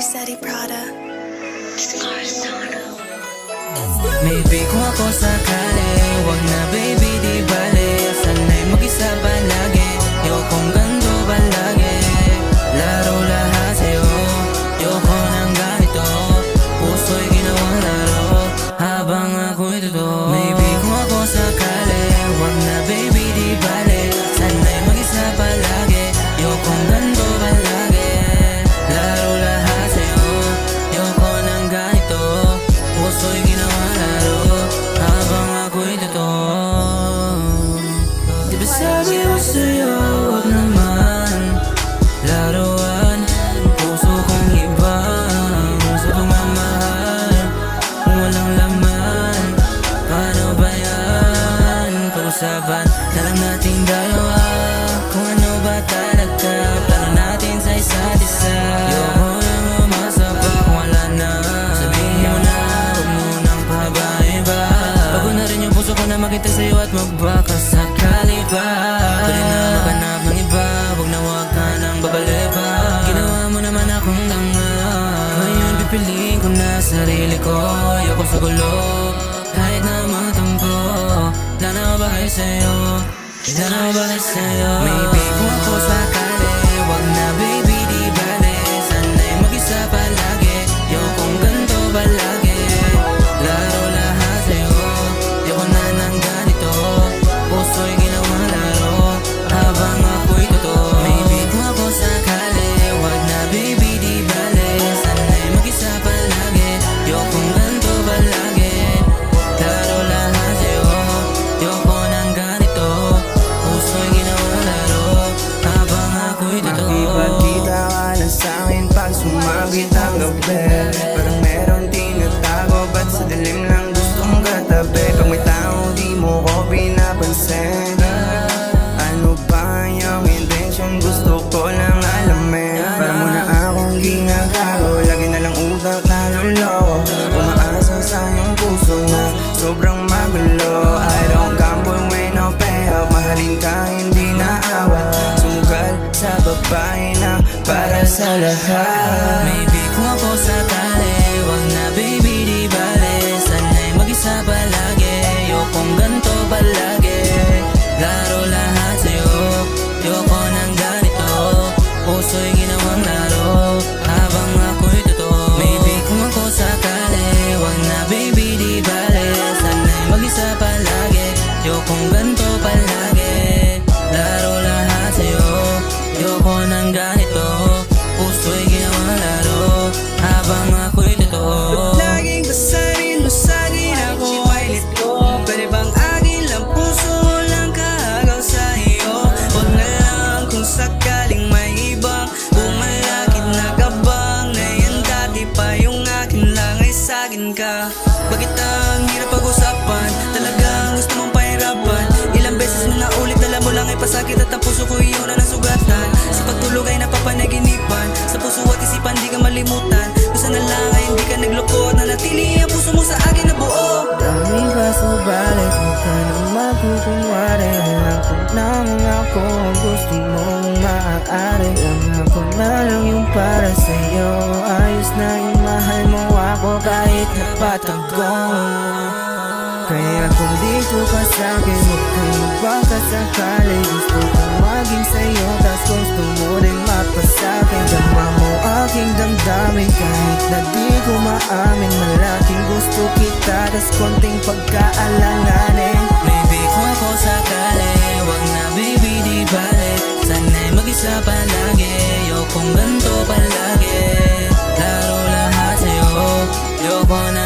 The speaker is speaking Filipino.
Marsetti Prada. Maybe kung ako sakali, wag na baby di bale. Sana'y mag-isa palagi, ayokong ganito palagi. Laro lahat sa'yo, ayoko ng ganito. Puso'y ginawang laro, habang ako'y totoo. Maybe kung ako sakali, wag na baby di bale. Sana'y mag-isa palagi, ayokong ganito palagi. Laro lahat sa'yo, ayoko ng ganito. Puso'y ginawang laro, habang ako'y totoo. Di ba sabi ko sa'yo, wag naman laruan puso kong ibang sa pagmamahal. Kung walang laman, paano ba yan? Pag-usapan na lang natin dalawa, kung ano ba talaga plano natin sa isa't isa. Ayoko nang umasa pa kung wala na. Sabihin mo na, huwag mo nang pahabain pa. Bago na rin yung puso ko na makita sa'yo at magbaka sakali pa. Pwede na maghanap ng iba, huwag na huwag ka nang babalik pa. Ginawa mo naman akong tanga, ngayon pipiliin ko na sarili ko. Ayoko sa gulo, kahit na matampo. Wala na ba kayo sa'yo? Wala na ba kayo sa'yo? Maybe kung ako sakali, wag na baby di bale. Sana'y mag-isa palagi, ayokong ganito palagi. Laro lahat sa'yo, ayoko na ng ganito. Puso'y ginawang laro, habang ako'y totoo. Maybe kung ako sakali, wag na baby di bale. Sana'y mag-isa palagi, ayokong ganito palagi. Laro lahat sa'yo, ayoko ng ganito. Puso'y ginawang laro, habang ako'y totoo. Makipagkita ka na sa'kin pag sumagit ang gabi. Parang meron tinatago, ba't sa dilim lang gustong katabi? Pag may tao di mo ko pinapansin, ano ba yung intention? Gusto ko lang alamin. Parang mo na akong ginagago, lagi na lang utak na luloko. Umaasa sa iyong puso na sobrang magulo. I don't gamble when no payoff, mahalin ka hindi na awat. Sugal sa babae na para sa lahat. Maybe kung ako sakali, wag na baby di bale. Sana'y mag-isa palagi, ayokong ganito palagi. Laro lahat sa'yo, ayoko ng ganito. Puso'y ginawang laro, habang ako'y totoo. Maybe kung ako sakali, wag na baby di bale. Sana'y mag-isa palagi, ayokong ganito palagi. Laro lahat sa'yo, ayoko ng ganito. Puso'y ginawang laro, habang ako'y totoo. Laging basarin mo sa'kin, ako ay lito. Pwede bang akin lang puso, walang kahagaw sa iyo? Huwag na lang kung sakaling may ibang bumalakid na kabang. Na yan dati pa yung akin lang ay sa'kin ka. Bakit ang hirap pag-usapan? Talagang gusto mong pahirapan. Ilang beses na naulit, dala mo lang ay pasakit. At ang puso ko iyon na nasugatan. Sa pagtulog ay napapanaginipan. Sa puso at isipan di ka malimutan. Kung sana lang ay hindi ka naglukot. Nanatili ang puso mo sa akin na buo. Dami ka subalit, huwag ka nang magkukunwari. Alam ko naman ako ang gusto mong maaari. Alam ko na lang yung para sa'yo. Ayos na yung mahal mo ako kahit napatago. Kaya kung dito ka sa'kin, huwag kang magbaka sakali. Gusto kong maging sa'yo, tas gusto mo rin magpasa'kin. Dama mo aking damdamin, kahit na di ko maamin. Malaking gusto kita, tas konting pagkaalanganin. Maybe kung ako sakali, wag na baby di bale. Sana'y mag-isa palagi, ayokong ganito palagi. Laro lahat sa'yo, ayoko na